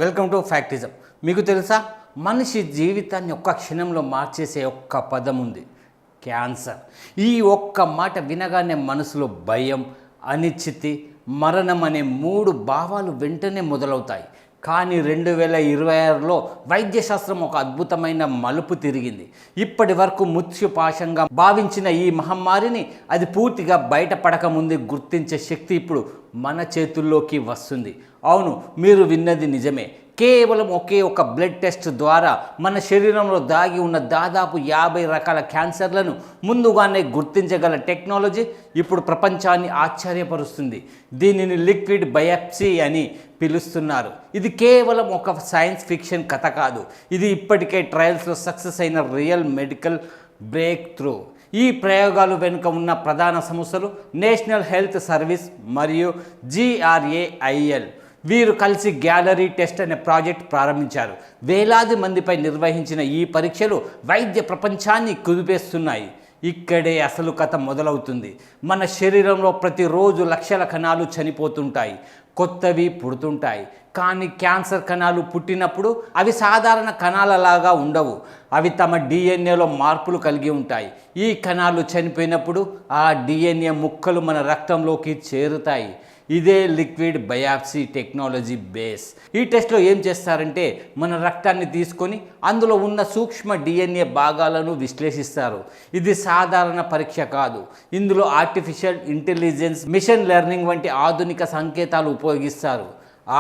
Welcome to ఫ్యాక్టిజం. మీకు తెలుసా, మనిషి జీవితాన్ని ఒక్క క్షణంలో మార్చేసే ఒక్క పదం ఉంది, క్యాన్సర్. ఈ ఒక్క మాట వినగానే మనసులో భయం, అనిశ్చితి, మరణం అనే మూడు భావాలు వెంటనే మొదలవుతాయి. కానీ 2026లో వైద్యశాస్త్రం ఒక అద్భుతమైన మలుపు తిరిగింది. ఇప్పటి వరకు మృత్యుపాశంగా భావించిన ఈ మహమ్మారిని అది పూర్తిగా బయటపడకముందే గుర్తించే శక్తి ఇప్పుడు మన చేతుల్లోకి వస్తుంది. అవును, మీరు విన్నది నిజమే. కేవలం ఒకే ఒక బ్లడ్ టెస్ట్ ద్వారా మన శరీరంలో దాగి ఉన్న దాదాపు 50 రకాల క్యాన్సర్లను ముందుగానే గుర్తించగల టెక్నాలజీ ఇప్పుడు ప్రపంచాన్ని ఆశ్చర్యపరుస్తుంది. దీనిని లిక్విడ్ బయాప్సీ అని పిలుస్తున్నారు. ఇది కేవలం ఒక సైన్స్ ఫిక్షన్ కథ కాదు. ఇది ఇప్పటికే ట్రయల్స్లో సక్సెస్ అయిన రియల్ మెడికల్ బ్రేక్ త్రూ. ఈ ప్రయోగాలు వెనుక ఉన్న ప్రధాన సంస్థలు నేషనల్ హెల్త్ సర్వీస్ మరియు GRAIL. వీరు కలిసి గ్యాలరీ టెస్ట్ అనే ప్రాజెక్ట్ ప్రారంభించారు. వేలాది మందిపై నిర్వహించిన ఈ పరీక్షలు వైద్య ప్రపంచాన్ని కుదిపేస్తున్నాయి. ఇక్కడే అసలు కథ మొదలవుతుంది. మన శరీరంలో ప్రతిరోజు లక్షల కణాలు చనిపోతుంటాయి, కొత్తవి పుడుతుంటాయి. కానీ క్యాన్సర్ కణాలు పుట్టినప్పుడు అవి సాధారణ కణాలలాగా ఉండవు. అవి తమ DNAలో మార్పులు కలిగి ఉంటాయి. ఈ కణాలు చనిపోయినప్పుడు ఆ DNA ముక్కలు మన రక్తంలోకి చేరుతాయి. ఇదే లిక్విడ్ బయాప్సీ టెక్నాలజీ బేస్. ఈ టెస్ట్లో ఏం చేస్తారంటే, మన రక్తాన్ని తీసుకొని అందులో ఉన్న సూక్ష్మ DNA భాగాలను విశ్లేషిస్తారు. ఇది సాధారణ పరీక్ష కాదు. ఇందులో ఆర్టిఫిషియల్ ఇంటెలిజెన్స్, మిషన్ లెర్నింగ్ వంటి ఆధునిక సంకేతాలు ఉపయోగిస్తారు.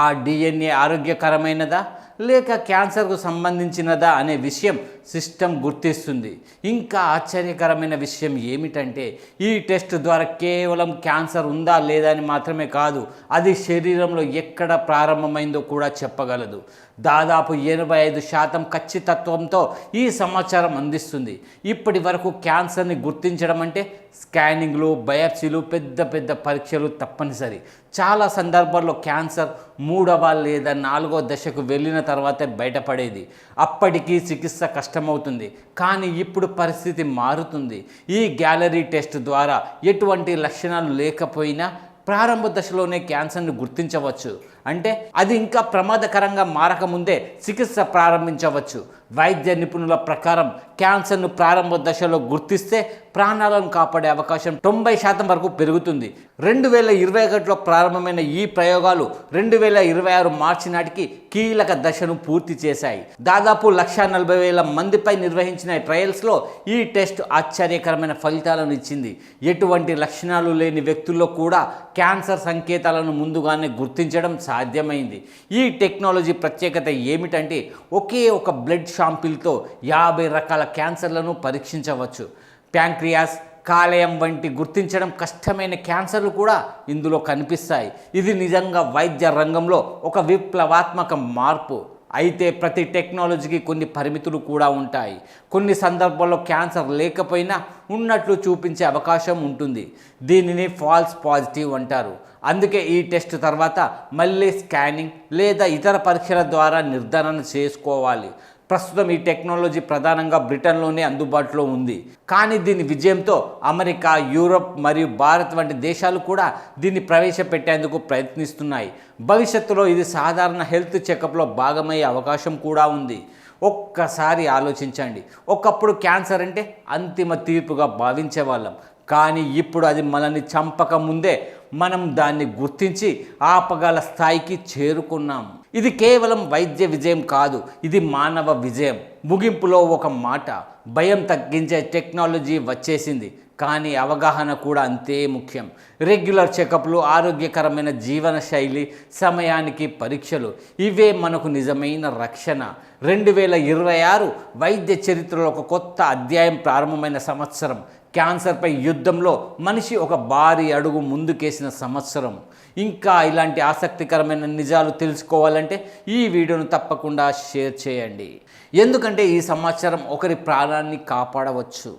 ఆ DNA ఆరోగ్యకరమైనదా లేక క్యాన్సర్కు సంబంధించినదా అనే విషయం సిస్టమ్ గుర్తిస్తుంది. ఇంకా ఆశ్చర్యకరమైన విషయం ఏమిటంటే, ఈ టెస్ట్ ద్వారా కేవలం క్యాన్సర్ ఉందా లేదా అని మాత్రమే కాదు, అది శరీరంలో ఎక్కడ ప్రారంభమైందో కూడా చెప్పగలదు. దాదాపు 85% ఖచ్చితత్వంతో ఈ సమాచారం అందిస్తుంది. ఇప్పటి వరకు క్యాన్సర్ని గుర్తించడం అంటే స్కానింగ్లు, బయాప్సీలు, పెద్ద పెద్ద పరీక్షలు తప్పనిసరి. చాలా సందర్భాల్లో క్యాన్సర్ 3వ లేదా 4వ దశకు వెళ్ళిన తర్వాతే బయటపడేది. అప్పటికీ చికిత్స కష్టమవుతుంది. కానీ ఇప్పుడు పరిస్థితి మారుతుంది. ఈ గ్యాలరీ టెస్ట్ ద్వారా ఎటువంటి లక్షణాలు లేకపోయినా ప్రారంభ దశలోనే క్యాన్సర్ను గుర్తించవచ్చు. అంటే అది ఇంకా ప్రమాదకరంగా మారకముందే చికిత్స ప్రారంభించవచ్చు. వైద్య నిపుణుల ప్రకారం క్యాన్సర్ను ప్రారంభ దశలో గుర్తిస్తే ప్రాణాలను కాపాడే అవకాశం 90% వరకు పెరుగుతుంది. 2021లో ప్రారంభమైన ఈ ప్రయోగాలు 2026 మార్చి నాటికి కీలక దశను పూర్తి చేశాయి. దాదాపు 140,000 మందిపై నిర్వహించిన ట్రయల్స్లో ఈ టెస్ట్ ఆశ్చర్యకరమైన ఫలితాలను ఇచ్చింది. ఎటువంటి లక్షణాలు లేని వ్యక్తుల్లో కూడా క్యాన్సర్ సంకేతాలను ముందుగానే గుర్తించడం సాధ్యమైంది. ఈ టెక్నాలజీ ప్రత్యేకత ఏమిటంటే, ఒకే ఒక బ్లడ్ శాంపిల్తో 50 రకాల క్యాన్సర్లను పరీక్షించవచ్చు. ప్యాంక్రియాస్, కాలేయం వంటి గుర్తించడం కష్టమైన క్యాన్సర్లు కూడా ఇందులో కనిపిస్తాయి. ఇది నిజంగా వైద్య రంగంలో ఒక విప్లవాత్మక మార్పు. అయితే ప్రతి టెక్నాలజీకి కొన్ని పరిమితులు కూడా ఉంటాయి. కొన్ని సందర్భాల్లో క్యాన్సర్ లేకపోయినా ఉన్నట్లు చూపించే అవకాశం ఉంటుంది. దీనిని ఫాల్స్ పాజిటివ్ అంటారు. అందుకే ఈ టెస్ట్ తర్వాత మళ్ళీ స్కానింగ్ లేదా ఇతర పరీక్షల ద్వారా నిర్ధారణ చేసుకోవాలి. ప్రస్తుతం ఈ టెక్నాలజీ ప్రధానంగా బ్రిటన్లోనే అందుబాటులో ఉంది. కానీ దీని విజయంతో అమెరికా, యూరప్ మరియు భారత్ వంటి దేశాలు కూడా దీన్ని ప్రవేశపెట్టేందుకు ప్రయత్నిస్తున్నాయి. భవిష్యత్తులో ఇది సాధారణ హెల్త్ చెకప్లో భాగమయ్యే అవకాశం కూడా ఉంది. ఒక్కసారి ఆలోచించండి. ఒకప్పుడు క్యాన్సర్ అంటే అంతిమ తీర్పుగా భావించేవాళ్ళం. కానీ ఇప్పుడు అది మనల్ని చంపక ముందే మనం దాన్ని గుర్తించి ఆపగల స్థాయికి చేరుకున్నాం. ఇది కేవలం వైద్య విజయం కాదు, ఇది మానవ విజయం. ముగింపులో ఒక మాట, భయం తగ్గించే టెక్నాలజీ వచ్చేసింది. కానీ అవగాహన కూడా అంతే ముఖ్యం. రెగ్యులర్ చెకప్లు, ఆరోగ్యకరమైన జీవన శైలి, సమయానికి పరీక్షలు, ఇవే మనకు నిజమైన రక్షణ. 2026 వైద్య చరిత్రలో ఒక కొత్త అధ్యాయం ప్రారంభమైన సంవత్సరం. క్యాన్సర్పై యుద్ధంలో మనిషి ఒక భారీ అడుగు ముందుకేసిన సంవత్సరం. ఇంకా ఇలాంటి ఆసక్తికరమైన నిజాలు తెలుసుకోవాలంటే ఈ వీడియోను తప్పకుండా షేర్ చేయండి. ఎందుకంటే ఈ సమాచారం ఒకరి ప్రాణాన్ని కాపాడవచ్చు.